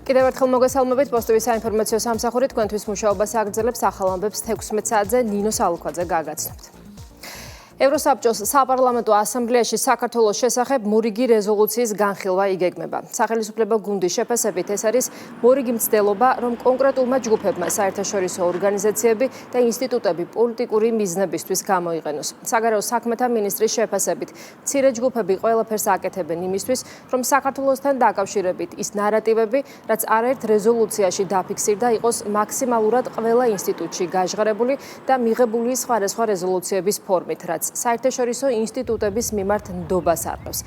კიდევ ერთხელ მოგესალმებით პოსტების საინფორმაციო სამსახური თქვენთვის მუშაობას აგრძელებს ახალ ამბებს 16 საათზე ნინო სალუქვაძე გაგაცნობთ. ევროსაბჭოს საპარლამენტო ასამბლეაში საქართველოს შესახებ მორიგი რეზოლუციის განხილვა იგეგმება. სახელმწიფო გუნდის შეფასებით ეს არის მორიგი მცდელობა, რომ კონკრეტულმა ჯგუფებმა საერთაშორისო ორგანიზაციები და ინსტიტუტები პოლიტიკური მიზნებისთვის გამოიყენოს. საგარეო საქმეთა მინისტრის შეფასებით მცირე ჯგუფები ყველაფერს აკეთებენ იმისთვის, რომ საქართველოსთან დაკავშირებით ის ნარატივები, რაც არაერთ რეზოლუციაში დაფიქსირდა, იყოს მაქსიმალურად ყველა ინსტიტუტში გაჟღერებული და მიღებული სხვადასხვა რეზოლუციების ფორმით, რაც საერთაშორისო ინსტიტუტების მიმართ ნდობას არყევს.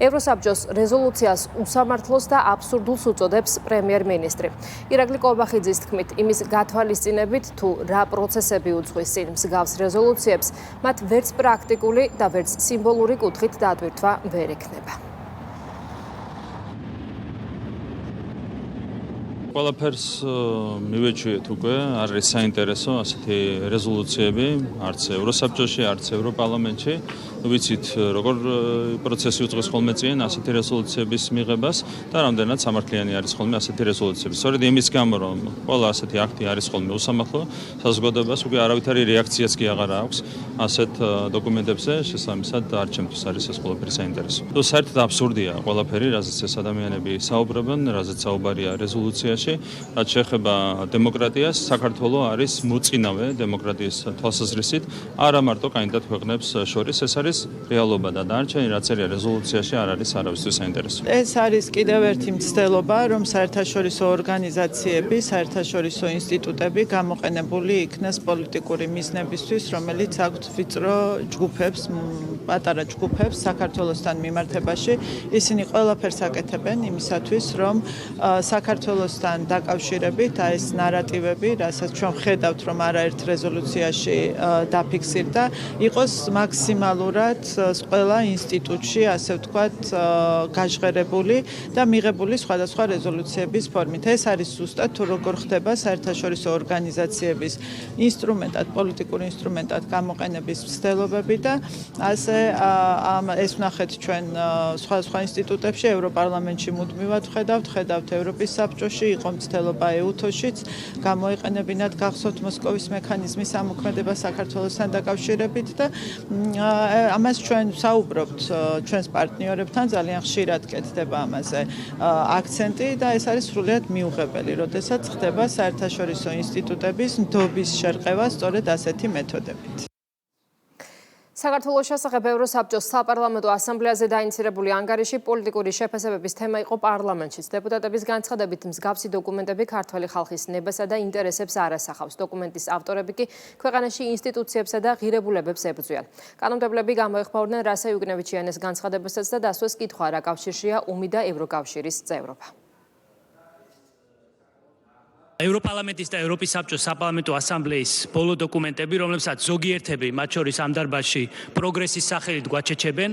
ევროსაბჭოს რეზოლუციას უსამართლოს და აბსურდულს უწოდებს პრემიერ-მინისტრი. ირაკლი კობახიძის თქმით, იმის გათვალისწინებით, თუ რა პროცესები უძღვის წინ მსგავს რეზოლუციებს, მათ ვერც პრაქტიკული და ვერც სიმბოლური კუთხით დატვირთვა ვერ ექნება. ყველაფერს მივეჩვიეთ უკვე, არის საინტერესო ასეთი რეზოლუციები, არც ევროსაბჭოში, არც ევროპარლამენტში. ვიცით, როგორ პროცესი უძღვის ხოლმე წინ ასეთი რეზოლუციების მიღებას და რამდენად სამართლიანი არის ხოლმე ასეთი რეზოლუციები. სწორედ იმის გამო, რომ ყველა ასეთი აქტი არის ხოლმე უსამართლო, საზოგადოებას უკვე არავითარი რეაქციაც კი აღარ აქვს ასეთ დოკუმენტებზე, შესაბამისად არჩევთვის არის ეს ყველაფერი საინტერესო. საერთოდ აბსურდია ყველაფერი, რაზეც ეს ადამიანები საუბრობენ, რაზეც საუბარია რეზოლუციაში. რაც შეეხება დემოკრატიას, საქართველოს არის მოწინავე დემოკრატიის თვალსაზრისით, არა მარტო კანდიდატ ქვეყნებს შორის, ეს არის რეალობა და დანარჩენი რაც არის რეზოლუციაში არ არის არავისთვის საინტერესო. ეს არის კიდევ ერთი მცდელობა, რომ საერთაშორისო ორგანიზაციები, საერთაშორისო ინსტიტუტები გამოყენებული იქნას პოლიტიკური მიზნებისთვის, რომელიც აქვთ ვიწრო ჯგუფებს, პატარა ჯგუფებს საქართველოსთან მიმართებაში. ისინი ყველაფერს აკეთებენ იმისათვის, რომ საქართველოსთან დაკავშირებით ეს ნარატივები, რასაც ჩვენ ხედავთ, რომ არაერთ რეზოლუციაში დაფიქსირდა, იყოს მაქსიმალურად ყველა ინსტიტუტში, ასე ვთქვათ, გაჟღერებული და მიღებული სხვადასხვა რეზოლუციების ფორმით. ეს არის ზუსტად თუ როგორ ხდება საერთაშორისო ორგანიზაციების ინსტრუმენტად, პოლიტიკური ინსტრუმენტად გამოყენების მცდელობები და ასე ეს ვნახეთ ჩვენ სხვადასხვა ინსტიტუტებში, ევროპარლამენტში მუდმივად ხედავთ ევროპის საბჭოში იყო მცდელობა ეუთოშიც გამოიყენებინათ გახსოვთ მოსკოვის მექანიზმის ამოქმედება საქართველოსთან დაკავშირებით და ამას ჩვენ საუბრობთ ჩვენს პარტნიორებთან ძალიან ხშირად კეთდება ამაზე აქცენტი და ეს არის სრულიად მიუღებელი, როდესაც ხდება საერთაშორისო ინსტიტუტების ნდობის შერყევა სწორედ ასეთი მეთოდებით. საქართველოს შესახებ ევროსაბჭოს საპარლამენტო ასამბლეაზე დაინიცირებული ანგარიში პოლიტიკური შეფასებების თემა იყო პარლამენტშიც. დეპუტატების განცხადებით მსგავსი დოკუმენტები ქართველი ხალხის ნებასა და ინტერესებს არ ასახავს. დოკუმენტის ავტორები კი ქვეყანაში ინსტიტუციებსა და ღირებულებებს ებრძვიან. კანონმდებლები გამოეხმაურნენ რასა იუკნევიჩიანეს განცხადებასაც და დასვეს კითხვა, რა კავშირშია ომი და ევროკავშირის წევრობა. ევროპარლამენტის და ევროპის საბჭოს საპარლამენტო ასამბლეის ბოლო დოკუმენტები, რომლებსაც ზოგიერთები, მათ შორის ამ დარბაზში პროგრესის სახელით გვაჩეჩებენ,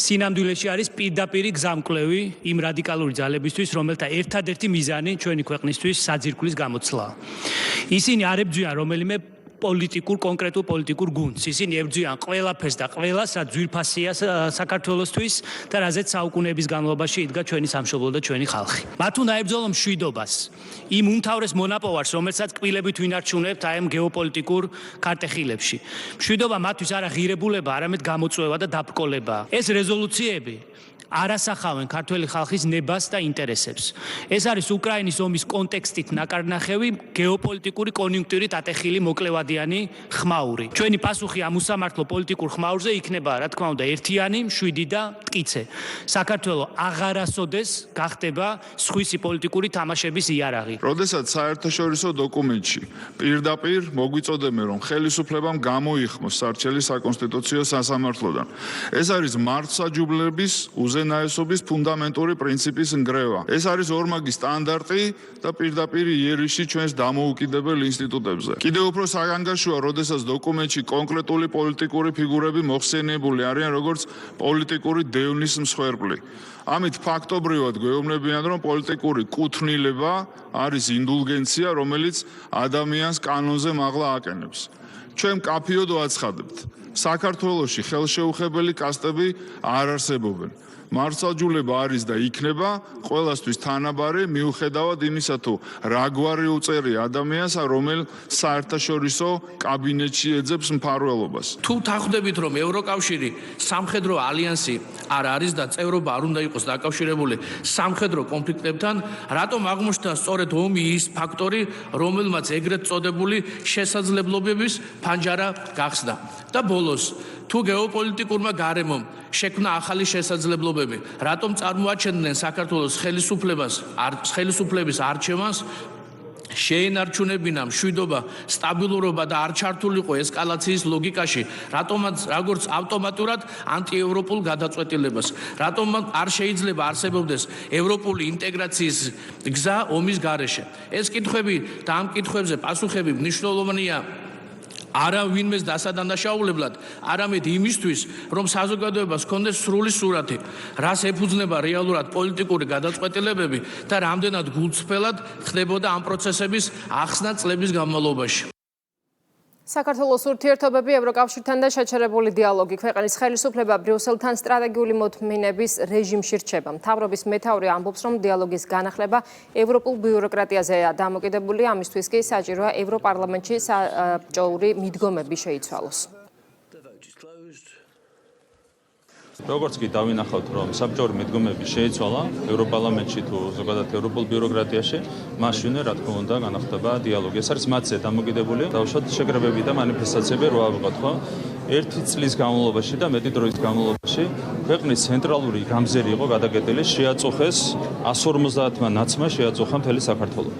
სინამდვილეში არის პირდაპირი გზამკვლევი იმ რადიკალური ძალებისთვის, რომელთა ერთადერთი მიზანი ჩვენი ქვეყნისთვის საძირკვლის გამოცვლაა. ისინი არ ებრძვიან რომელიმე კონკრეტულ პოლიტიკურ გუნდს. ისინი ებრძვიან ყველაფერს და ყველას, რაც ძვირფასია საქართველოსთვის და რაზეც საუკუნეების განმავლობაში იდგა ჩვენი სამშობლო და ჩვენი ხალხი. მათ უნდა ებრძოლო მშვიდობას, იმ უმთავრეს მონაპოვარს, რომელსაც კბილებით ვინარჩუნებთ აი ამ გეოპოლიტიკურ ქარტეხილებში. მშვიდობა მათთვის არა ღირებულება, არამედ გამოწვევა და დაბრკოლება. ეს რეზოლუციები არ ასახავენ ქართველი ხალხის ნებას და ინტერესებს. ეს არის უკრაინის ომის კონტექსტით ნაკარნახევი გეოპოლიტიკური კონიუნქტურით ატეხილი მოკლევადიანი ხმაური. ჩვენი პასუხი ამ უსამართლო პოლიტიკურ ხმაურზე იქნება, რა თქმა უნდა, ერთიანი, მშვიდი და მტკიცე. საქართველო აღარასოდეს გახდება სხვისი პოლიტიკური თამაშების იარაღი. როდესაც საერთაშორისო დოკუმენტში პირდაპირ მოგვიწოდებენ, რომ ხელისუფლებამ გამოიხმოს სარჩელი საკონსტიტუციო სასამართლოდან. ეს არის მართლმსაჯულების უზენაესობის ფუნდამენტური პრინციპის ნგრევა. ეს არის ორმაგი სტანდარტი და პირდაპირ იერიში ჩვენს დამოუკიდებელ ინსტიტუტებზე. კიდევ უფრო საგანგაშოა, როდესაც დოკუმენტში კონკრეტული პოლიტიკური ფიგურები მოხსენიებული არიან როგორც პოლიტიკური დევნის მსხვერპლი. ამით ფაქტობრივად გვეუბნებიან, რომ პოლიტიკური კუთვნილება არის ინდულგენცია, რომელიც ადამიანს კანონზე მაღლა აყენებს. ჩვენ მკაფიოდ ვაცხადებთ, საქართველოში ხელშეუხებელი კასტები არ არსებობენ. მართლმსაჯულება არის და იქნება ყველასთვის თანაბარი მიუხედავად იმისა თუ რა გვარი უწერი ადამიანს რომელ საერთაშორისო კაბინეტში ეძებს მფარველობას. თუ თანხმდებით რომ ევროკავშირი სამხედრო ალიანსი არ არის და წევრობა არ უნდა იყოს დაკავშირებული სამხედრო კონფლიქტებთან, რატომ აღმოჩნდა სწორედ ომი ის ფაქტორი, რომელმაც ეგრეთ წოდებული შესაძლებლობების ფანჯარა გახსნა. და ბოლოს, თუ გეოპოლიტიკურმა გარემომ შექმნა ახალი შესაძლებლობები, რატომ წარმოაჩენდნენ საქართველოს ხელისუფლების არჩევანს, შეენარჩუნებინა მშვიდობა, სტაბილურობა და არ ჩართულიყო ესკალაციის ლოგიკაში, რატომაც როგორც ავტომატურად ანტიევროპულ გადაწყვეტილებას, რატომ არ შეიძლება არსებობდეს ევროპული ინტეგრაციის გზა ომის გარეშე. ეს კითხვები და ამ კითხვებზე პასუხები მნიშვნელოვანია არა ვინმეს დასადანაშაულებლად, არამედ იმისთვის, რომ საზოგადოებას ჰქონდეს სრული სურათი, რას ეფუძნება რეალურად პოლიტიკური გადაწყვეტილებები და რამდენად გულწრფელად ხდებოდა ამ პროცესების ახსნა წლების განმავლობაში. საქართველოს ურთიერთობები ევროკავშირთან და შეჩერებული დიალოგი ქვეყნის ხელისუფლება ბრიუსელთან სტრატეგიული მოთმინების რეჟიმში რჩება. მთავრობის მეთაური ამბობს, რომ დიალოგის განახლება ევროპულ ბიუროკრატიაზეა დამოკიდებული, ამისთვის კი საჭიროა ევროპარლამენტში საბჭოური მიდგომები შეიცვალოს. როგორც კი დავინახავთ, რომ საბჭოური მიდგომები შეიცვალა ევროპარლამენტში თუ ზოგადად ევროპულ ბიუროკრატიაში, მაშინ რა თქმა უნდა განახდება დიალოგი. ეს არის მათზე დამოკიდებული, დავუშვათ შეკრებები და მანიფესტაციები რო ავიღოთ, ხო? ერთი წლის განმავლობაში და მეტი დროის განმავლობაში ქვეყნის ცენტრალური გამზერი იყო გადაკეტილი, შეაწუხეს 150-მა ნაცმა შეაწუხა მთელი საქართველო.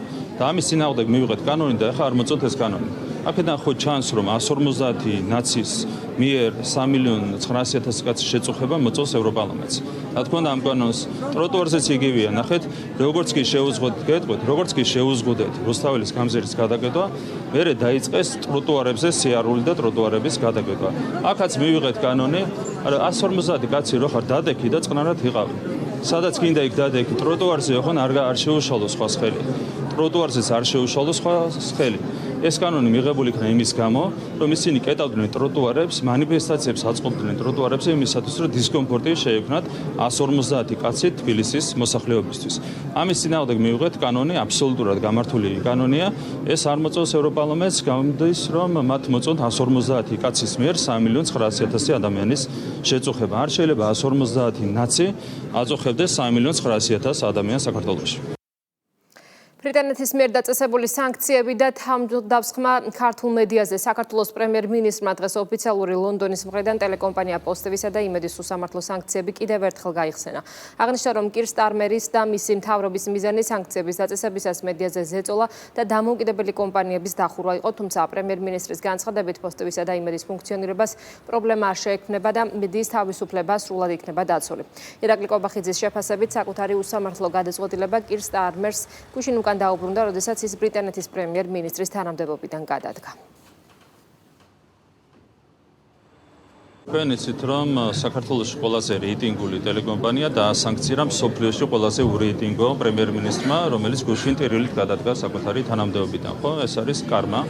და ამის წინააღმდეგ მივიღეთ კანონი და ახლა არ მოწონთ ეს კანონი. აქედან ხო ჩანს, რომ 150 ნაცის მიერ 3.900.000 კაცის შეწუხება მოწონს ევროპარლამენტს. რა თქმა უნდა, ამ კანონს ტროტუარზეც იგივეა, ნახეთ, როგორც კი შეუზღუდეთ რუსთაველის გამზერის გადაკეტვა, მერე დაიწყეს ტროტუარებზე სიარული და ტროტუარების გადაკეტვა. აქაც მივიღეთ კანონი, 150 კაცი რო ხარ დადექი და წყნარად იყავი. სადაც კიდე იქ დადექი ტროტუარზე ხო არ შეუშალო სხვა ხელი. ტროტუარზეც არ შეუშალო სხვა ხელი. ეს კანონი მიღებული იქნა იმის გამო, რომ ისინი კეტავდნენ ტროტუარებს, მანიფესტაციებს აწყობდნენ ტროტუარებზე იმისათვის, რომ დისკომფორტი შეექმნათ 150 კაცი თბილისის მოსახლეობისთვის. ამის წინააღმდეგ მივიღეთ კანონი, აბსოლუტურად გამართული კანონია. ეს არ მოწონს ევროპარლამენტს, გამდის, რომ მათ მოწონთ 150 კაცის მიერ 3.900.000 ადამიანის შეწუხება. არ შეიძლება 150 ნაცი აწუხებდეს 3.900.000 ადამიანს საქართველოში. ბრიტანეთის მიერ დაწესებული სანქციები და თავდასხმა ქართულ მედიაზე საქართველოს პრემიერ-მინისტრმა დღეს ოფიციალური ლონდონის მხრიდან ტელეკომპანია პოსტევისა და იმედის უსამართლო სანქციები კიდევ ერთხელ გაიხსენა. აღნიშნა, რომ კირ სტარმერის და მისი მთავრობის მიზანი სანქციების დაწესებისას მედიაზე ზეწოლა და დამოუკიდებელი კომპანიების დახურვა იყო, თუმცა პრემიერ-მინისტრის განცხადებით პოსტევისა და იმედის ფუნქციონირებას პრობლემა არ შეექმნება და მედიის თავისუფლება სრულად იქნება დაცული. ირაკლი კობახიძის შეფასებით საკუთარი უსამართლო გადაწყვეტილება კირ სტარმერს გუშინ უკან დაუბრუნდა, როდესაც ის ბრიტანეთის პრემიერ-მინისტრის თანამდებობიდან გადადგა. თქვენ იცით, რომ საქართველოში ყველაზე რეიტინგული ტელეკომპანია დაასანქცირა მსოფლიოში ყველაზე ურეიტინგო პრემიერ-მინისტრმა, რომელიც გუშინ ტირილით გადადგა საკუთარი თანამდებობიდან, ხო? ეს არის კარმა,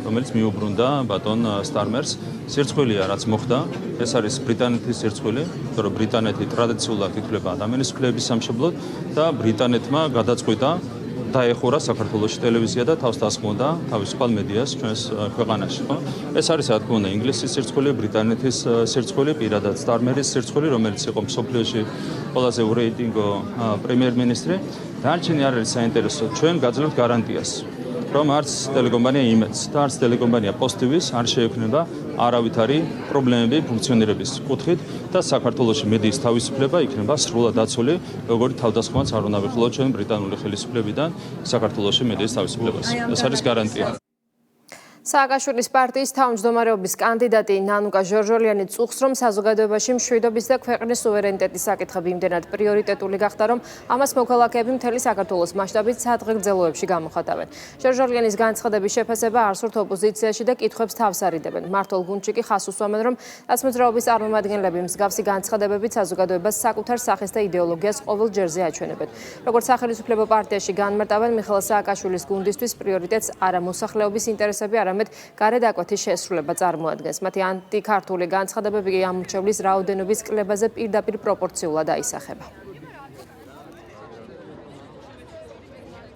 რომელიც მიუბრუნდა ბატონ სტარმერს. სირცხვილია, რაც მოხდა, ეს არის ბრიტანეთის სირცხვილი, იმიტომ რომ ბრიტანეთი ტრადიციულად ითვლება ადამიანის უფლებების სამშობლოდ და ბრიტანეთმა გადაწყვიტა დაეხურა საქართველოში ტელევიზია და თავს დასხმოდა თავისუფალ მედიას ჩვენს ქვეყანაში, ხო? ეს არის რა თქმა უნდა ინგლისის სირცხვილი, ბრიტანეთის სირცხვილი, პირადად სტარმერის სირცხვილი, რომელიც იყო მსოფლიოში ყველაზე ურეიტინგო პრემიერ-მინისტრი. დარჩენი არ არის საინტერესო, ჩვენ გაძლევთ გარანტიას, რომ არც ტელეკომპანია იმედს და არც ტელეკომპანია პოსტივის არ შეექმნება არავითარი პრობლემები ფუნქციონირების კუთხით და საქართველოში მედიის თავისუფლება იქნება სრულად დაცული, როგორი თავდასხმაც არ უნდა ვიხილოთ ჩვენ ბრიტანული ხელისუფლებიდან საქართველოში მედიის თავისუფლებას. ეს არის გარანტია. სააკაშვილის პარტიის თავმჯდომარეობის კანდიდატი ნანუკა ჟორჟოლიანი წუხს, რომ საზოგადოებაში მშვიდობის და ქვეყნის სუვერენიტეტის საკითხები იმდენად პრიორიტეტული გახდა, რომ ამას მოქალაქეები მთელი საქართველოს მასშტაბით სადღეგრძელოებში გამოხატავენ. ჟორჟოლიანის განცხადების შეფასება არ სურთ ოპოზიციაში და კითხვებს თავს არიდებენ. მმართველ გუნდში კი ხას უსვამენ, რომ დაცმოძრაობის წარმომადგენლები მსგავსი განცხადებებით საზოგადოებას საკუთარ სახეს და იდეოლოგიას ყოველ ჯერზე აჩვენებენ. როგორც სახელისუფლებო პარტიაში განმარტავენ, მიხეილ სააკაშვილის გუნდისთვის პრიორიტეტს არა მოსახლეობის ინტერესები, არამედ გარედაკვეთის შესრულება წარმოადგენს. მათი ანტიქართული განცხადებები კი ამ მრჩევლის რაოდენობის კლებაზე პირდაპირ პროპორციულად აისახება.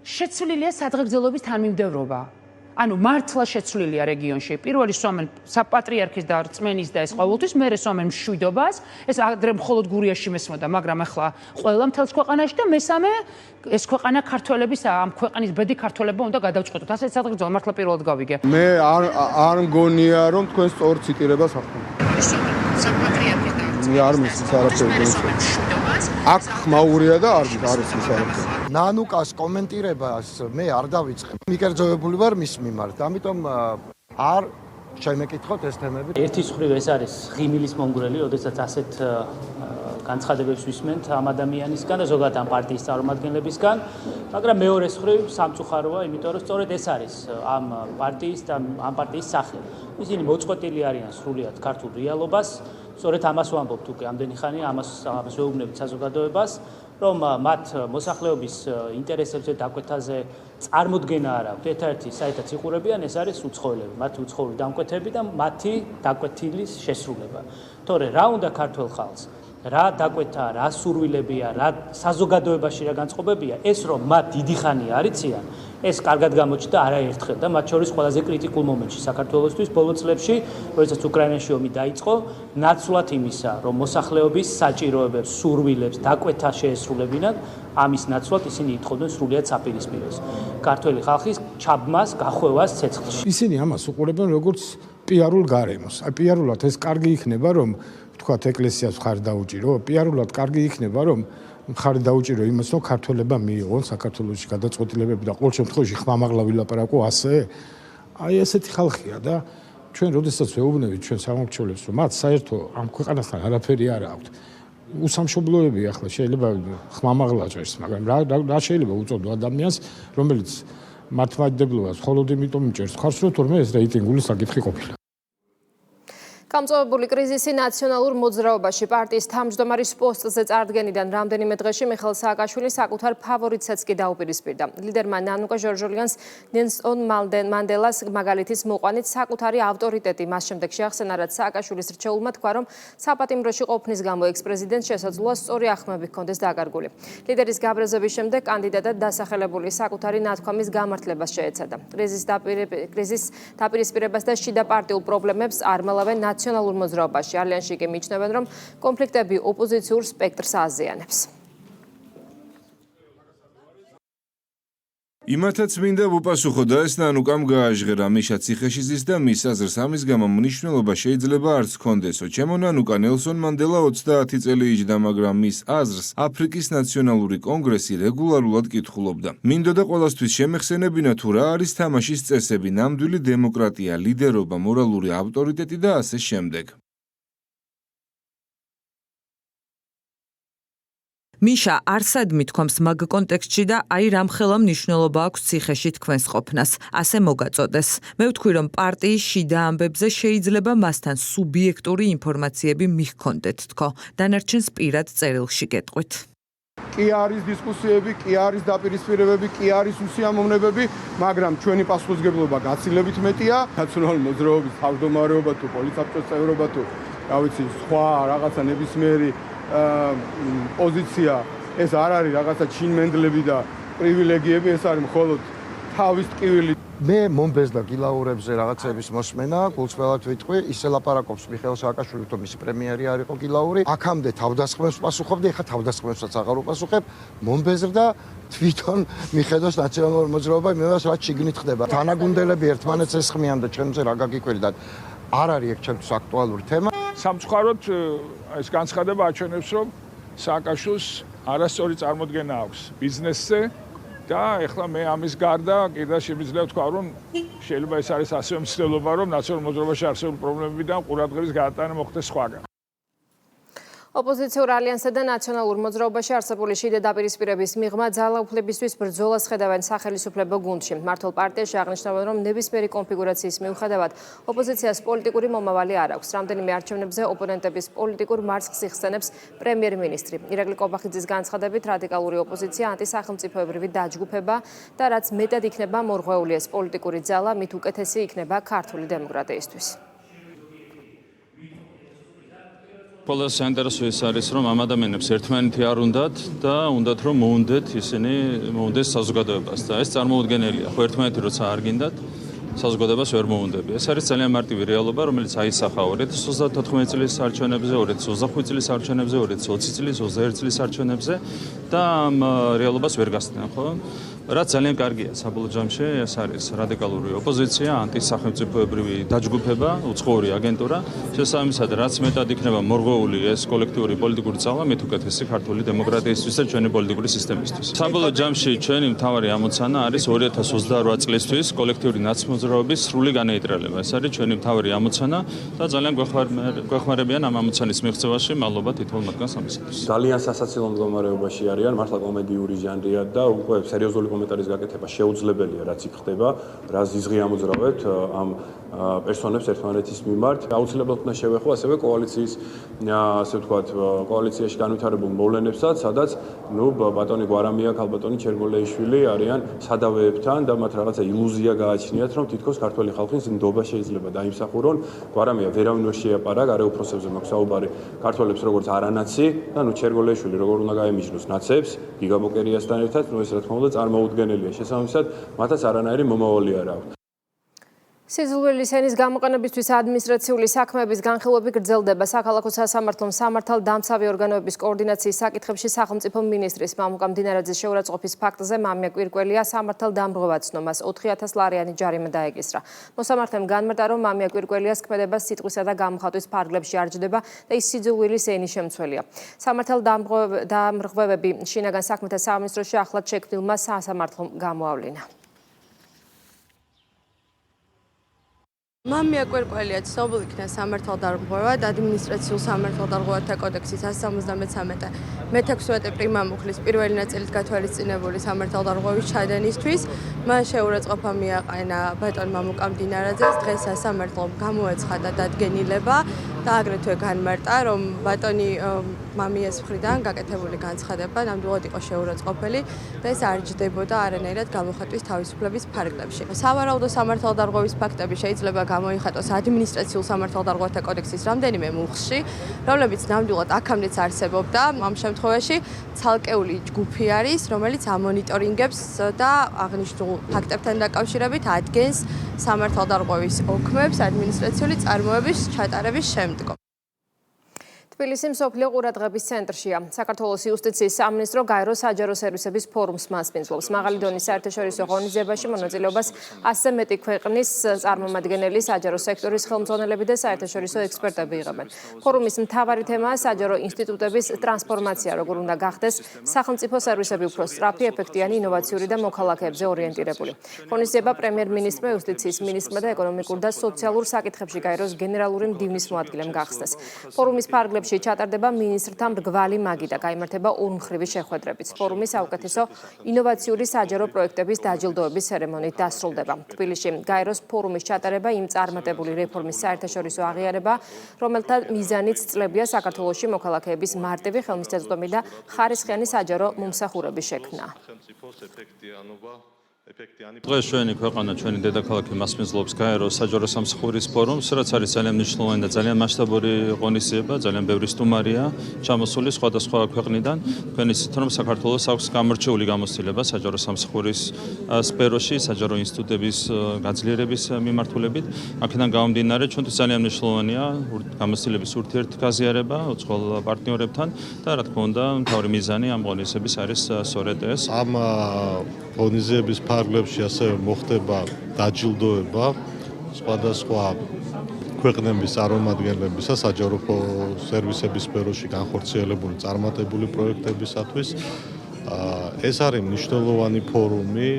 შეცვლილია სადღეგრძელობის თანმიმდევრობა. ანუ მართლა შეცვლილია რეგიონში. პირველი სვამენ საპატრიარქის და რწმენის და ეს ყოველთვის, მერე სვამენ მშვიდობას. ეს ადრე მხოლოდ გურიაში მესმოდა, მაგრამ ახლა ყველა მთელს ქვეყანაში და მესამე ეს ქვეყანა ქართველების ამ ქვეყნის ბედი ქართველებმა უნდა გადავწყვეტოთ. ასეთ სადღეგრძელო მართლა პირველად გავიგე. მე არ მგონია რომ თქვენ სწორ ციტირებას ახდენთ. საპატრიარქის და მე არ მისის არაფერი. აქ ხმაურია და არ არის ის არაფერი. ნანუკას კომენტირებას მე არ დავიწყებ. მიკერძოვებული ვარ მის მიმართ. ამიტომ არ შემეკითხოთ ეს თემები. ერთის მხრივ ეს არის ღიმილის მომგვრელი, ოდესაც ასეთ განცხადებებს ვისმენთ ამ ადამიანისგან და ზოგადად ამ პარტიის წარმომადგენლებისგან, მაგრამ მეორეს მხრივ სამწუხაროა, იმიტომ რომ სწორედ ეს არის ამ პარტიის და ამ პარტიის სახე. ისინი მოწყვეტილი არიან სრულიად ქართულ რეალობას. სწორედ ამას ვამბობთ უკვე ამდენი ხანი, ამას ვეუბნებით საზოგადოებას, რომ მათ მოსახლეობის ინტერესებზე დაკვეთაზე წარმოდგენა არ აქვს. ერთ-ერთი საერთოდ იყურებიან, ეს არის უცხოელები, მათი უცხოური დამკვეთები და მათი დაკვეთილის შესრულება. თორე რა უნდა ქართულ ხალხს? რა დაკვეთა, რა სურვილებია, რა საზოგადოებაში რა განწყობებია, ეს რომ მათ დიდი ხანი არიციან, ეს კარგად გამოჩნდა არაერთხელ და მათ შორის ყველაზე კრიტიკულ მომენტში საქართველოსთვის ბოლო წლებში, როდესაც უკრაინაში ომი დაიწყო, ნაცვლად იმისა, რომ მოსახლეობის საჭიროებებს, სურვილებს დაკვეთა შეესრულებინათ, ამის ნაცვლად ისინი ითხოვდნენ სრულიად საპირისპიროს. ქართველი ხალხის ჩაბმას, გახვევას ცეცხლში. ისინი ამას უყურებენ როგორც პიარულ გარემოს. აი პიარულად ეს კარგი იქნება, რომ თქვათ ეკლესიას მხარი დაუჭირო, პიარულად კარგი იქნება, რომ მხარი დაუჭირო იმას, რომ ქართველებმა მიიღონ საქართველოში გადაწყვეტილებები და ყოველ შემთხვევაში ხმამაღლა ვილაპარაკო ასე. აი ესეთი ხალხია და ჩვენ როდესაც ვეუბნებით ჩვენ სამომრჩევლებს, რომ მათ საერთო ამ ქვეყანასთან არაფერი არ აქვს. უსამშობლოები ახლა შეიძლება ხმამაღლა ჭერს, მაგრამ რა შეიძლება უწოდო ადამიანს, რომელიც მართლმადიდებლობას მხოლოდ იმიტომ ჭერს ხარს, რომ თორმე ეს რეიტინგული საკითხი ყოფილა. გამწვავებული კრიზისი ნაციონალურ მოძრაობაში პარტიის თავმჯდომარის პოსტზე წარდგენიდან რამდენიმე დღეში მიხეილ სააკაშვილი საკუთარ ფავორიტსაც კი დაუპირისპირდა. ლიდერმა ნანუკა ჟორჟოლიანს ნელსონ მანდელას მაგალითის მოყვანით საკუთარი ავტორიტეტი მას შემდეგ შეახსენა, რაც სააკაშვილის რჩეულმა თქვა, რომ საპატიმროში ყოფნის გამო ექს-პრეზიდენტს შესაძლოა სწორი ახმები ჰქონდეს დაკარგული. ლიდერის გაბრაზების შემდეგ კანდიდატად დასახელებული საკუთარი ნათქვამის გამართლებას შეეცადა. კრიზის დაპირისპირებას და შიდა პარტიულ პრობლემებს არმალავენ ნაციონალურ მოძრაობაში. ალიანსში კი მიიჩნევენ, რომ კონფლიქტები ოპოზიციურ სპექტრს ააზიანებს. იმათაც მინდა ვუპასუხო და ეს ნანუკამ გააჟღერა მიშა ციხეშიძის და მის აზრს ამის გამო მნიშვნელობა შეიძლება არც ჰქონდესო. ჩემო ნანუკა ნელსონ მანდელა 30 წელი იჯდა, მაგრამ მის აზრს აფრიკის ნაციონალური კონგრესი რეგულარულად კითხულობდა. მინდოდა ყველასთვის შემეხსენებინა თუ რა არის თამაშის წესები, ნამდვილი დემოკრატია, ლიდერობა, მორალური ავტორიტეტი და ასე შემდეგ. მიშა არსად მithქვამს მაგ კონტექსტში და აი რამხელა მნიშვნელობა აქვს ციხეში თქვენს ყოფნას. ასე მოგაწოდეს. მე ვთქვი, რომ პარტიის შიდა ამბებზე შეიძლება მასთან სუბიექტური ინფორმაციები მიჰქონდეთ თქო. დანარჩენს პირად წერილში გეტყვით. კი არის დისკუსიები, კი არის დაპირისპირებები, კი არის უსიამოვნებები, მაგრამ ჩვენი პასუხისმგებლობა გაცილებით მეტია. ნაციონალური მოძრაობის თავმჯდომარეობა თუ პოლიტსაბჭოს წევრობა თუ რა ვიცი, სხვა რაღაცა ნებისმიერი პოზიცია, ეს არ არის რაღაცა ჩინმენდლები და პრივილეგიები, ეს არის მხოლოდ თავის ტკივილი. მე მომბეზდა გილაურებზე რაღაცების მოსმენა, გულწრფელად ვიტყვი, ისე ლაპარაკობს მიხეილ სააკაშვილი, თუ მისი პრემიერი არ იყო გილაური. აქამდე თავდასხმებს პასუხობდი, ეხლა თავდასხმებსაც აღარ უპასუხებ. მომბეზრდა თვითონ მიხედოს ნაციონალური მოძრაობა, იმას რაც შიგნით ხდება. თანაგუნდელები ერთმანეთს ესხმიან და ჩემზე რა გაგიკვირდათ. არ არის ეგ ჩემთვის აქტუალური თემა. სამწუხაროდ ეს განცხადება აჩვენებს, რომ სააკაშვილს არასწორი წარმოდგენა აქვს ბიზნესზე და ეხლა მე ამის გარდა კიდევ შემიძლია ვთქვა, რომ შეიძლება ეს არის ასევე მცდელობა, რომ ნაციონალურ მოძრაობაში არსებული პრობლემებიდან ყურადღების გადატანა მოხდეს სხვაგან. ოპოზიციურ ალიანსსა და ნაციონალურ მოძრაობაში არსებული შიდა დაპირისპირების მიღმა ძალაუფლებისთვის ბრძოლას ხედავენ სახელმწიფო გუნდში. მართლ პარტიაში აღნიშნავენ, რომ ნებისმიერი კონფიგურაციის მიუხედავად ოპოზიციას პოლიტიკური მომავალი არ აქვს. რამდენიმე არჩევნებზე ოპონენტების პოლიტიკურ მარცხს იხსენებს პრემიერ-მინისტრი. ირაკლი კობახიძის განცხადებით, რადიკალური ოპოზიცია ანტისახელმწიფოებრივი დაჯგუფება და რაც მეტად იქნება მორღვეული ეს პოლიტიკური ძალა, მით უკეთესი იქნება ქართული დემოკრატიისთვის. ყველაზე საინტერესო ის არის, რომ ამ ადამიანებს ერთმანეთი არ უნდათ და უნდათ რომ მოუნდეთ ისინი მოუნდეს საზოგადოებას და ეს წარმოუდგენელია. ხო ერთმანეთი როცა არ გინდათ, საზოგადოებას ვერ მოუნდები. ეს არის ძალიან მარტივი რეალობა, რომელიც აისახა 2034 წლის არჩევნებზე, 2025 წლის არჩევნებზე, 2020 წლის, 21 წლის არჩევნებზე და ამ რეალობას ვერ გასცდნენ, ხო? რაც ძალიან კარგია საბოლოო ჯამში, ეს არის რადიკალური ოპოზიცია, ანტისახელმწიფოებრივი დაჯგუფება, უცხოური აგენტურა. შესაბამისად, რაც მეტად იქნება მორღვეული ეს კოლექტიური პოლიტიკური ძალა, მით უკეთესი ქართული დემოკრატიისთვის და ჩვენი პოლიტიკური სისტემისთვის. საბოლოო ჯამში ჩვენი მთავარი ამოცანა არის 2028 წლისთვის კოლექტიური ნაცმოძრაობის სრული განეიტრალება. ეს არის ჩვენი მთავარი ამოცანა და ძალიან გვეხმარებიან ამ ამოცანის მიღწევაში, მადლობა თითოეულ მათგანს ამისათვის. ძალიან სასაცილო მდგომარეობაში არიან, მართლა კომედიური ჟანრია და უკვე სერიოზული კომენტარის გაკეთება შეუძლებელია, რაც იქ ხდება, რა ზიზღი ამოძრავებთ ამ პერსონებს ერთმანეთის მიმართ. აუცილებლად უნდა შევეხო ასევე კოალიციის, ასე ვთქვათ, კოალიციაში განვითარებულ მოვლენებსაც, სადაც ბატონი გვარამია, ქალბატონი ჩერგოლეიშვილი არიან სადავეებთან და მათ რაღაცა ილუზია გააჩნიათ, რომ თითქოს ქართველი ხალხის ნდობა შეიძლება დაიმსახურონ. გვარამია ვერავინ ვერ შეაპარა, გარე უფროსებზე მაქვს საუბარი ქართველებს როგორც არანაცი და ჩერგოლეიშვილი როგორ უნდა გაემიჯნოს ნაცებს, გიგა ბოკერიასთან ერთად, ეს რა თქმა უნდა წარმოუდგენელია. შესაბამისად, მათაც არანაირი მომავალი არ აქვს. სიზულველი სენის გამოყენებისთვის ადმინისტრაციული საქმეების განხილვები გრძელდება. საქალაქო სასამართლომ სამართალდამცავი ორგანოების კოორდინაციის საკითხებში სახელმწიფო მინისტრის მამუკა მდინარაძის შეურაცხყოფის ფაქტზე მამია კვირკველია სამართალდამრღვევად ცნო. მას 4,000 ლარიანი ჯარიმა დაეკისრა. მოსამართლემ განმარტა, რომ მამია კვირკველიას ქმედება სიტყვისა და გამოხატვის ფარგლებში არ ჯდება და ის სიძულვილი სენის შემცველია. სამართალდამრღვევები შინაგან საქმეთა სამინისტროში ახლად შექმნილმა სასამართლომ გამოავლინა. მამია კვირკველია ცნობილი იქნა სამართალდამრღვევად ადმინისტრაციულ სამართალდამრღვევათა კოდექსის 173 მე-16 პრიმამუხლის პირველი ნაწილით გათვალისწინებული სამართალდამრღვევის ჩადენისთვის. მან შეურაცხყოფა მიაყენა ბატონ მამუკა მდინარაძეს. დღეს სასამართლომ გამოეცხადა დადგენილება და აგრეთვე განმარტა, რომ ბატონი მამიას მხრიდან გაკეთებული განცხადება ნამდვილად იყო შეურაცხყოფელი და ეს არ ჯდებოდა არანაირად გამოხატვის თავისუფლების ფარგლებში. სავარაუდო სამართალდამრღვევის ფაქტები შეიძლება გამოიხატოს ადმინისტრაციულ სამართალდამრღვევათა კოდექსის რამდენიმე მუხლში, რომლებიც ნამდვილად აქამდეც არსებობდა. ამ შემთხვევაში ცალკეული ჯგუფი არის, რომელიც ამონიტორინგებს და აღნიშნულ ფაქტებთან დაკავშირებით ადგენს სამართალდამრღვევის ოქმებს ადმინისტრაციული წარმოების ჩატარების შემდგომ. თბილისი მსოფლიო ყურადღების ცენტრშია. საქართველოს იუსტიციის სამინისტრო გაეროს საჯარო სერვისების ფორუმს მასპინძლობს. მაღალი დონის საერთაშორისო ღონისძიებაში მონაწილეობას 100-ზე მეტი ქვეყნის წარმომადგენელი, საჯარო სექტორის ხელმძღვანელები და საერთაშორისო ექსპერტები იღებენ. ფორუმის მთავარი თემაა საჯარო ინსტიტუტების ტრანსფორმაცია, როგორ უნდა გახდეს სახელმწიფო სერვისები უფრო სწრაფი, ეფექტიანი, ინოვაციური და მოქალაქეებზე ორიენტირებული. ღონისძიება პრემიერ-მინისტრმა, იუსტიციის მინისტრმა და ეკონომიკურ და სოციალურ საკითხებში გაეროს გენერალური მდივნის მოადგილემ გახსნეს. ფორუმის ფარგლებში ჩატარდება მინისტრთა მრგვალი მაგი და გაიმართება ორმხრივი შეხვედრებიც. ფორუმის საუკეთესო ინოვაციური საჯარო პროექტების დაჯილდოების ცერემონიით დასრულდება. თბილისში გაეროს ფორუმის ჩატარება იმ წარმატებული რეფორმის საერთაშორისო აღიარება, რომელთა მიზანიც წლებია საქართველოში მოქალაქეების მარტივი ხელმისაწვდომი და ხარისხიანი საჯარო მომსახურების შექმნა. დღეს ჩვენი ქვეყანა, ჩვენი დედაქალაქი მასპინძლობს გაეროს საჯარო სამსახურის ფორუმს, რაც არის ძალიან მნიშვნელოვანი და ძალიან მასშტაბური ღონისძიება, ძალიან ბევრი სტუმარია ჩამოსული სხვადასხვა ქვეყნიდან. თქვენ იცით, რომ საქართველოს აქვს გამორჩეული გამოცდილება საჯარო სამსახურის სფეროში, საჯარო ინსტიტუტების გაძლიერების მიმართულებით. აქედან გამომდინარე, ჩვენთვის ძალიან მნიშვნელოვანია გამოცდილების ურთიერთგაზიარება უცხოელ პარტნიორებთან და რა თქმა უნდა, მთავარი მიზანი ამ ღონისძიების არის სწორედ ეს. ამ ღონისძიების ფარგლებში ასევე მოხდება დაჯილდოება სხვადასხვა ქვეყნების წარმომადგენლებისა საჯარო სერვისების სფეროში განხორციელებული წარმატებული პროექტებისათვის. ეს არის მნიშვნელოვანი ფორუმი,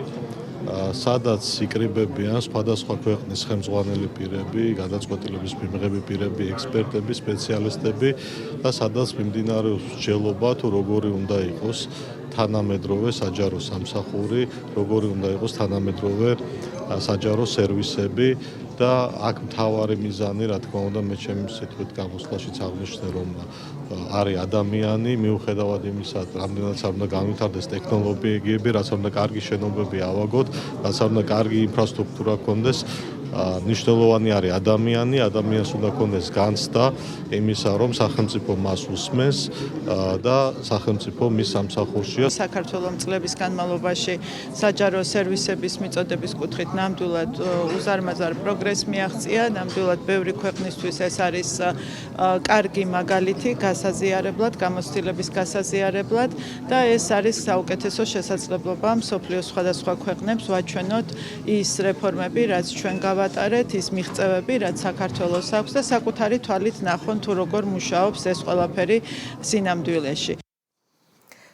სადაც იკრიბებიან სხვადასხვა ქვეყნის ხელმძღვანელი პირები, გადაწყვეტილების მიღები პირები, ექსპერტები, სპეციალისტები და სადაც მიმდინარეობს მსჯელობა თუ როგორი უნდა იყოს თანამედროვე საჯარო სამსახური, როგორი უნდა იყოს თანამედროვე საჯარო სერვისები და აქ მთავარი მიზანი, რა თქმა უნდა, მე ჩემი სიტყვით გამოსვლაშიც აღნიშნე, რომ არის ადამიანი, მიუხედავად იმისა, რამდენადაც არ უნდა განვითარდეს ტექნოლოგიები, რაც არ უნდა კარგი შენობები ავაგოთ, რაც არ უნდა კარგი ინფრასტრუქტურა გქონდეს, მნიშვნელოვანი არის ადამიანი, ადამიანს უნდა გქონდეს განცდა იმისა, რომ სახელმწიფო მას უსმენს და სახელმწიფო მის სამსახურშია. საქართველოს წლების განმავლობაში საჯარო სერვისების მიწოდების კუთხით ნამდვილად უზარმაზარ პროგრესს მიაღწია, ნამდვილად ბევრი ქვეყნისთვის ეს არის კარგი მაგალითი გასაზიარებლად, გამოცდილების გასაზიარებლად და ეს არის საუკეთესო შესაძლებლობა მსოფლიოს სხვადასხვა ქვეყნებს ვაჩვენოთ ის რეფორმები, რაც ჩვენ გავატარეთ, ის მიღწევები, რაც საქართველოს აქვს და საკუთარი თვალით ნახონ თუ როგორ მუშაობს ეს ყველაფერი სინამდვილეში.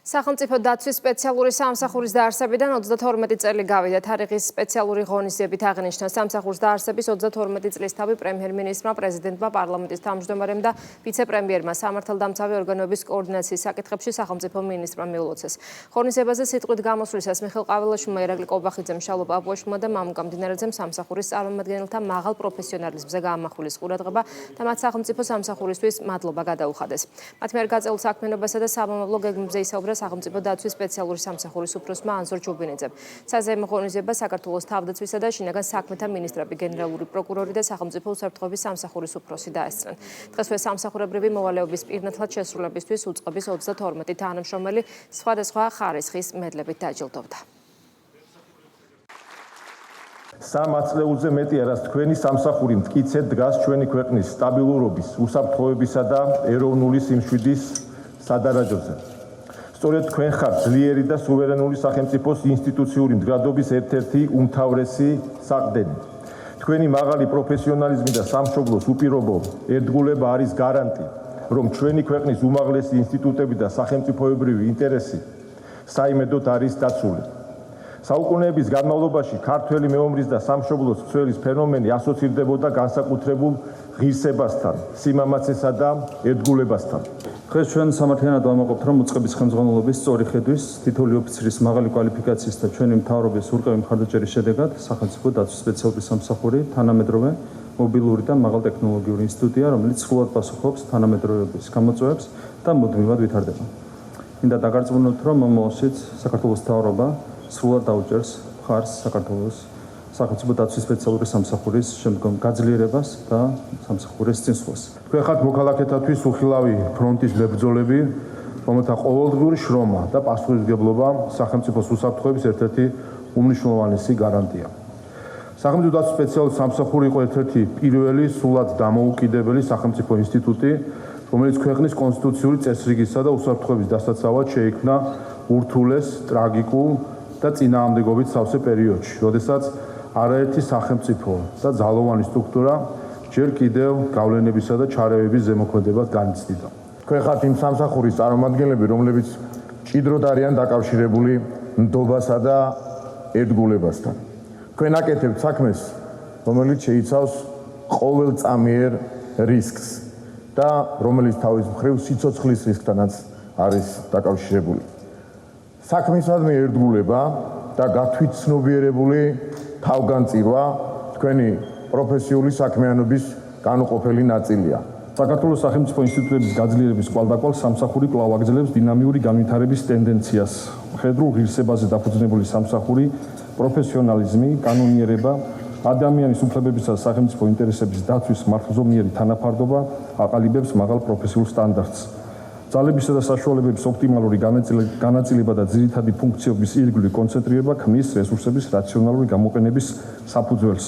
სახელმწიფო დაცვის სპეციალური სამსახურის დაარსებიდან 32 წელი გავიდა. თარიღის სპეციალური ღონისძიებით აღნიშნა სამსახურის დაარსების 32 წლის თავი პრემიერ-მინისტრმა, პრეზიდენტმა, პარლამენტის თავმჯდომარემ და ვიცე-პრემიერმა სამართალდამცავი ორგანოების კოორდინაციის საკითხებში სახელმწიფო მინისტრმა მიულოცეს. ღონისძიებაზე სიტყვით გამოსვლისას მიხეილ ყაველაშვილმა, ირაკლი კობახიძემ, შალვა პაპუაშვილმა და მამუკა მდინარაძემ სამსახურის წარმომადგენელთა მაღალ პროფესიონალიზმზე გაამახვილეს ყურადღება და მათ სახელმწიფო სამსახურისთვის მადლობა გადაუხადეს. მათ მიერ გაწეულ საქმიანობასა და სამომავლო გეგმებზე ისაუბრა სახელმწიფო დაცვის სპეციალური სამსახურის უფროსმა ანზორ ჩუბინიძემ. საზეიმო ღონისძიებას საქართველოს თავდაცვისა და შინაგან საქმეთა მინისტრები, გენერალური პროკურორი და სახელმწიფო უსაფრთხოების სამსახურის უფროსი დაესწრნენ. დღესვე სამსახურებრივი მოვალეობის პირნათლად შესრულებისთვის უწყების 32 თანამშრომელი სხვადასხვა ხარისხის მედლებით დაჯილდოვდა. 3 ათწლეულზე მეტია, რაც თქვენი სამსახური მტკიცედ დგას ჩვენი ქვეყნის სტაბილურობის, უსაფრთხოებისა და ეროვნული სიმშვიდის სადარაჯოზე. სწორედ თქვენ ხართ ძლიერი და სუვერენული სახელმწიფოს ინსტიტუციური მდგრადობის ერთ-ერთი უმთავრესი საყრდენი. თქვენი მაღალი პროფესიონალიზმი და სამშობლოს უპირობო ერთგულება არის გარანტი, რომ ჩვენი ქვეყნის უმაღლესი ინსტიტუტები და სახელმწიფოებრივი ინტერესი საიმედოდ არის დაცული. საუკუნეების განმავლობაში ქართველი მეომრის და სამშობლოს მცველის ფენომენი ასოცირდებოდა განსაკუთრებულ ღირსებასთან, სიმამაცესა და ერთგულებასთან. დღეს ჩვენ სამართლიანად ვამაყობთ, რომ უწყების ხელმძღვანელობის სწორი ხედვის, თითოეული ოფიცრის მაღალი კვალიფიკაციის და ჩვენი მთავრობის ურყევი მხარდაჭერის შედეგად სახელმწიფო დაცვის სპეციალური სამსახური თანამედროვე, მობილური და მაღალტექნოლოგიური ინსტიტუტია, რომელიც სრულად პასუხობს თანამედროვეობის გამოწვევებს და მუდმივად ვითარდება. მინდა დაგარწმუნოთ, რომ მომავალშიც საქართველოს მთავრობა სრულად დაუჭერს მხარს საქართველოს სახელმწიფო დაცვის სპეციალური სამსახურის შემდგომ გაძლიერებას და სამსახურის წინსვლას. თქვენ ხართ მოქალაქეთათვის უხილავი ფრონტის მებრძოლები, რომელთა ყოველდღიური შრომა და პასუხისმგებლობა სახელმწიფოს უსაფრთხოების ერთ-ერთი უმნიშვნელოვანესი გარანტია. სახელმწიფო დაცვის სპეციალური სამსახური იყო ერთ-ერთი პირველი სრულად დამოუკიდებელი სახელმწიფო ინსტიტუტი, რომელიც ქვეყნის კონსტიტუციური წესრიგისა და უსაფრთხოების დასაცავად შეიქმნა ურთულეს, ტრაგიკულ და წინააღმდეგობით სავსე პერიოდში, როდესაც არაერთი სახელმწიფო და ძალოვანი სტრუქტურა ჯერ კიდევ გავლენებისა და ჩარევების ზემოქმედებას განიცდიდა. თქვენ ხართ იმ სამსახურის წარმომადგენლები, რომლებიც მჭიდროდ არიან დაკავშირებული ნდობასა და ერთგულებასთან. თქვენ აკეთებთ საქმეს, რომელიც შეიცავს ყოველწამიერ რისკს და რომელიც თავის მხრივ სიცოცხლის რისკთანაც არის დაკავშირებული. საქმისადმი ერთგულება და გათვითცნობიერებული თავგანწირვა თქვენი პროფესიული საქმიანობის განუყოფელი ნაწილია. საქართველოს სახელმწიფო ინსტიტუტების გაძლიერების კვალდაკვალ სამსახური კვლავ აგრძელებს დინამიური განვითარების ტენდენციას. მხედრულ ღირსებაზე დაფუძნებული სამსახური, პროფესიონალიზმი, კანონიერება, ადამიანის უფლებებისა და სახელმწიფო ინტერესების დაცვის მართლზომიერი თანაფარდობა აყალიბებს მაღალ პროფესიულ სტანდარტს. ძალებისა და საშუალებების ოპტიმალური განაწილება და ძირითადი ფუნქციების ირგვლივ კონცენტრირება ქმნის რესურსების რაციონალური გამოყენების საფუძველს.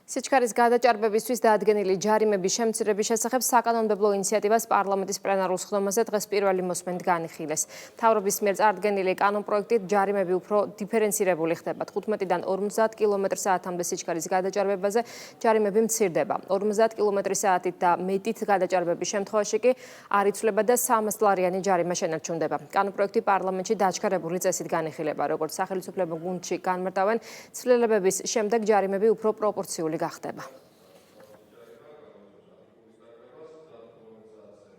სიჩქარის გადაჭარბებისთვის დაადგენილი ჯარიმების შემცირების შესახებ საკანონმდებლო ინიციატივას პარლამენტის პლენარულ სხდომაზე დღეს პირველი მოსმენით განიხილეს. მთავრობის მიერ წარდგენილი კანონპროექტით ჯარიმები უფრო დიფერენცირებული ხდება. 15-დან 50 კმ/სთ-მდე სიჩქარის გადაჭარბებაზე ჯარიმები მცირდება. 50 კმ/სთ-ით და მეტით გადაჭარბების შემთხვევაში კი არ იცვლება და 300 ლარიანი ჯარიმა შენარჩუნდება. კანონპროექტი პარლამენტში დაჩქარებული წესით განიხილება. როგორც სახელმწიფო გუნდში განმარტავენ, ცვლილებების შემდეგ ჯარიმები უფრო პროპორციული გახდება.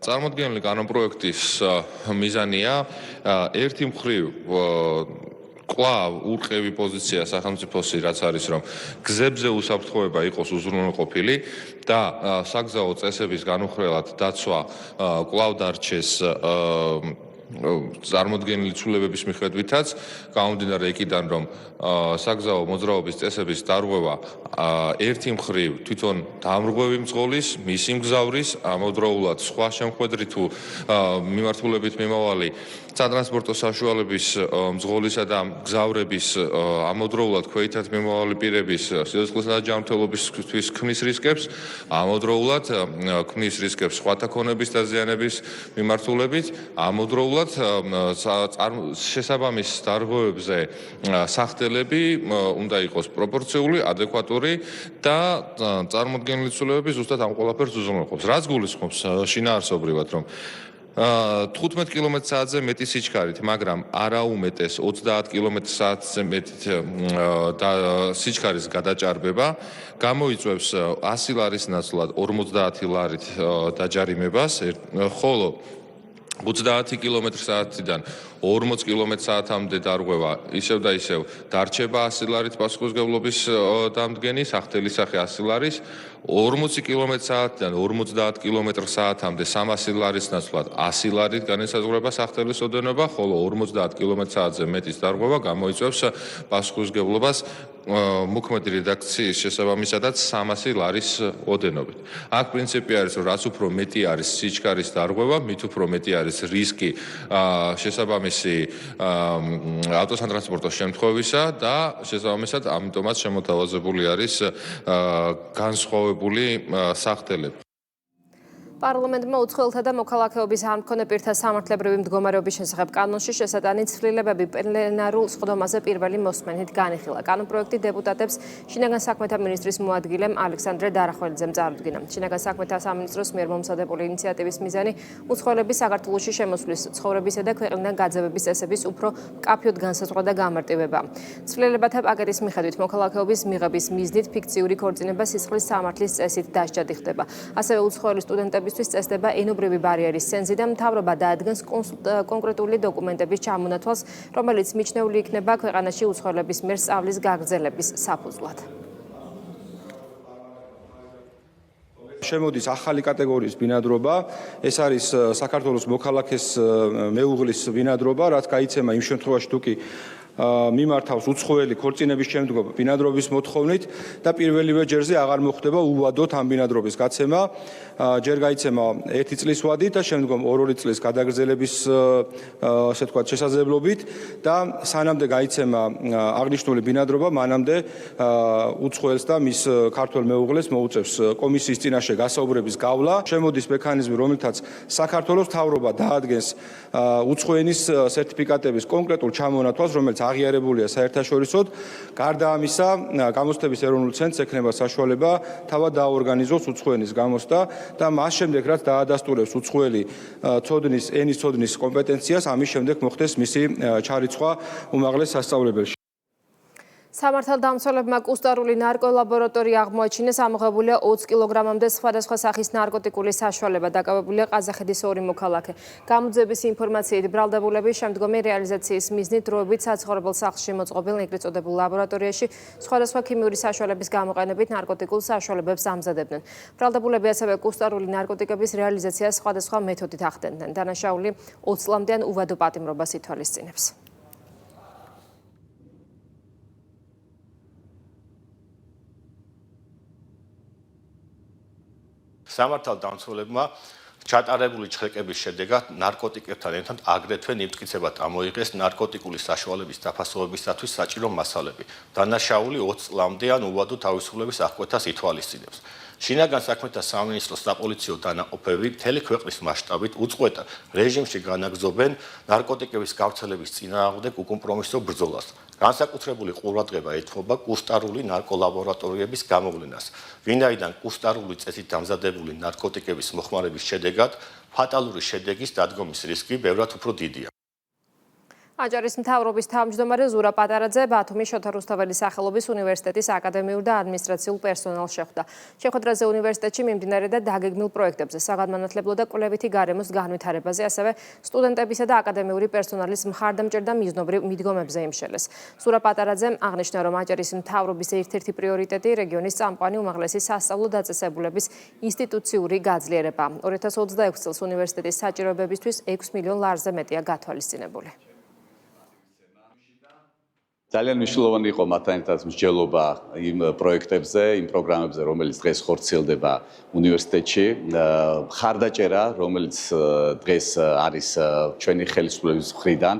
წარმოდგენილი კანონპროექტის მიზანია ერთი მხრივ კვლავ ურყევი პოზიცია სახელმწიფოსი, რაც არის, რომ გზებზე უსაფრთხოება იყოს უზრუნველყოფილი და საგზაო წესების განუხრელად დაცვა კვლავ დარჩეს წარმოდგენილი ცვლილებების მიხედვითაც, გამომდინარე იქიდან, რომ საგზაო მოძრაობის წესების დარღვევა ერთი მხრივ თვითონ დამრღვევი მძღოლის, მისი მგზავრის, ამავდროულად სხვა შემხედრი თუ მიმართულებით მიმავალი სატრანსპორტო საშუალების მძღოლისა და მგზავრების ამავდროულად ქვეითად მიმავალი პირების სიცოცხლესა და ჯანმრთელობისთვის ქმნის რისკებს, ამავდროულად ქმნის რისკებს სხვათა ქონების დაზიანების მიმართულებით, ამავდროულად შესაბამის დარღვევებზე სახდელები უნდა იყოს პროპორციული, ადეკვატური და წარმოდგენილი ცვლილებები ზუსტად ამ ყველაფერს უზრუნველყოფს. რაც გულისხმობს შინაარსობრივად, რომ 15 კმ/სთ-ზე მეტი სიჩქარით, მაგრამ არა უმეტეს 30 კმ/სთ-ზე მეტით სიჩქარის გადაჭარბება გამოიწვევს 100 ლარის ნაცვლად 50 ლარით დაჯარიმებას, ხოლო 30 კმ/სთ-დან 40 კმ/სთ-მდე დარღვევა ისევ და ისევ დარჩება 100 ლარით პასუხისმგებლობის დამდგენი, სახდელის სახე 100 ლარის, 40 კმ/სთ-დან 50 კმ/სთ-მდე 300 ლარის ნაცვლად 100 ლარით განესაზღვრება სახდელის ოდენობა, ხოლო 50 კმ/სთ-ზე მეტის დარღვევა გამოიწვევს პასუხისმგებლობას მოქმედი რედაქციის შესაბამისადაც 300 ლარის ოდენობით. აქ პრინციპი არის, რომ რაც უფრო მეტი არის სიჩქარის დარღვევა, მით უფრო მეტი არის რისკი შესაბამისი ავტოსანტრანსპორტო შემთხვევისა და შესაბამისად ამიტომაც შემოთავაზებული არის განსხვავებული სახდელები. პარლამენტმა უცხოელთა და მოქალაქეობის არ მქონე პირთა სამართლებრივი მდგომარეობის შესახებ კანონში შესატანი ცვლილებები პლენარულ სხდომაზე პირველი მოსმენით განიხილა. კანონპროექტი დეპუტატებს შინაგან საქმეთა მინისტრის მოადგილემ ალექსანდრე დარახველიძემ წარუდგინა. შინაგან საქმეთა სამინისტროს მიერ მომზადებული ინიციატივის მიზანი უცხოელების საქართველოში შემოსვლის, ცხოვრებისა და ქვეყნიდან გაძევების წესების უფრო მკაფიოდ განსაზღვრა და გამარტივება. ცვლილებათა პაკეტის მიხედვით მოქალაქეობის მიღების მიზნით ფიქციური ქორწინება სისხლის სამართლის წესით დასჯადი ხდება. ასევე უცხოელი სტუდენტების წესდება ენობრივი ბარიერის ცენზი და მთავრობა დაადგენს კონკრეტული დოკუმენტების ჩამონათვალს, რომელიც მიჩნეული იქნება ქვეყანაში უცხოელების მიერ სწავლის გაგრძელების საფუძვლად. შემოდის ახალი კატეგორიის ბინადრობა, ეს არის საქართველოს მოქალაქეს მეუღლის ბინადრობა, რაც გაიცემა იმ შემთხვევაში თუ კი მიმართავს უცხოელი ქორწინების შემდგომ ბინადრობის მოთხოვნით და პირველივე ჯერზე აღარ მოხდება უვადოდ ამ ბინადრობის გაცემა, ჯერ გაიცემა 1 წლის ვადით და შემდგომ 2 წლის გადაგრძელების ასე ვთქვათ შესაძლებლობით და სანამდე გაიცემა აღნიშნული ბინადრობა, მანამდე უცხოელს და მის ქართველ მეუღლეს მოუწევს კომისიის წინაშე გასაუბრების გავლა. შემოდის მექანიზმი, რომელთაც საქართველოს მთავრობა დაადგენს უცხოენის სერტიფიკატების კონკრეტულ ჩამონათვალს, რომელიც აღიარებულია საერთაშორისოდ. გარდა ამისა, გამოცდების ეროვნულ ცენტრს ექნება საშუალება თავად დააორგანიზოს უცხოენის გამოცდა და მას შემდეგ, რაც დაადასტურებს უცხოელი ენის ცოდნის კომპეტენციას, ამის შემდეგ მოხდეს მისი ჩარიცხვა უმაღლეს სასწავლებელში. სამართალდამცველებმა კუსტარული ნარკოლაბორატორია აღმოაჩინეს, ამოღებულია 20 კილოგრამამდე სხვადასხვა სახის ნარკოტიკული საშუალება, დაკავებულია ყაზახეთის 2 მოქალაქე. გამოძიების ინფორმაციით ბრალდებულები შემდგომი რეალიზაციის მიზნით დროებით საცხოვრებელ სახლში მოწყობილ ეგრეთ წოდებულ ლაბორატორიაში სხვადასხვა ქიმიური საშუალების გამოყენებით ნარკოტიკულ საშუალებებს ამზადებდნენ. ბრალდებულები ასევე კუსტარული ნარკოტიკების რეალიზაციას სხვადასხვა მეთოდით ახდენდნენ. დანაშაული 20 წლამდიან უვადო პატიმრობას ითვალისწინებს. სამართალდამცველებმა ჩატარებული ჩხრეკების შედეგად ნარკოტიკებთან ერთად აგრეთვე ნიმტკიცება წამოიღეს ნარკოტიკული საშუალების დაფასებისათვის საჭირო მასალები. დანაშაული 20 წლამდე ან უვადო თავისუფლების აღკვეთას ითვალისწინებს. შინაგან საქმეთა სამინისტროს საპოლიციო დანაყოფები მთელი ქვეყნის მასშტაბით უწყვეტ რეჟიმში განაგრძობენ ნარკოტიკების გავრცელების წინააღმდეგ უკომპრომისო ბრძოლას. განსაკუთრებული ყურადღება ეთმობა კუსტარული ნარკოლაბორატორიების გამოვლენას, ვინაიდან კუსტარული წესით დამზადებული ნარკოტიკების მოხმარების შედეგად ფატალური შედეგის დადგომის რისკი ბევრად უფრო დიდია. აჭარის მთავრობის თავმჯდომარე ზურა პატარაძე ბათუმის შოთა რუსთაველის სახელობის უნივერსიტეტის აკადემიურ და ადმინისტრაციულ პერსონალს შეხვდა. შეხვედრაზე უნივერსიტეტში მიმდინარე და დაგეგმილ პროექტებზე, საგანმანათლებლო და კვლევითი გარემოს განვითარებაზე, ასევე სტუდენტებისა და აკადემიური პერსონალის მხარდამჭერ და მიზნობრივ მიდგომებზე იმშელეს. ზურა პატარაძემ აღნიშნა, რომ აჭარის მთავრობის ერთ-ერთი პრიორიტეტი რეგიონის წამყვანი უმაღლესი სასწავლო დაწესებულების ინსტიტუციური გაძლიერება. 2026 წელს უნივერსიტეტის საჭიროებებისთვის 6 მილიონ ლარზე მეტია გათვალისწინებული. ძალიან მნიშვნელოვანი იყო მათთან ერთად მსჯელობა იმ პროექტებზე, იმ პროგრამებზე, რომელიც დღეს ხორციელდება უნივერსიტეტში. მხარდაჭერა, რომელიც დღეს არის ჩვენი ხელისუფლების მხრიდან,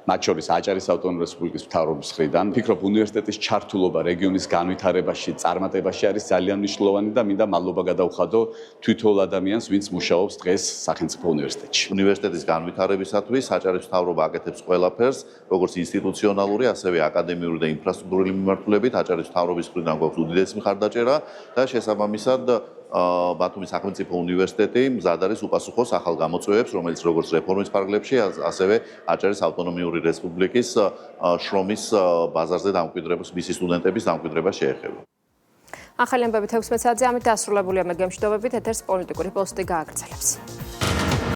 მათ შორის აჭარის ავტონომიური რესპუბლიკის მთავრობის მხრიდან. ვფიქრობ, უნივერსიტეტის ჩართულობა რეგიონის განვითარებაში, წარმატებაში არის ძალიან მნიშვნელოვანი და მინდა მადლობა გადავხადო თვითოულ ადამიანს, ვინც მუშაობს დღეს სახელმწიფო უნივერსიტეტში. უნივერსიტეტის განვითარებისათვის აჭარის მთავრობა აკეთებს ყველაფერს, როგორც ინსტიტუციონალური, ასევე აკადემიური და ინფრასტრუქტურული მიმართულებით. აჭარის მთავრობის მხრიდან გვაქვს უდიდესი მხარდაჭერა და შესაბამისად ბათუმის სახელმწიფო უნივერსიტეტი მზად არის უპასუხოს ახალ გამოწვევებს, რომელიც როგორც რეფორმის ფარგლებში, ასევე აჭარის ავტონომიური რესპუბლიკის შრომის ბაზარზე დამკვიდრების, მისი სტუდენტების დამკვიდრება შეეხება. ახალი ამბებით 16 საათზე ამით დასრულებულია. მე გემშვიდობებით ეთერს პოლიტიკური პოსტი გააგრძელებს.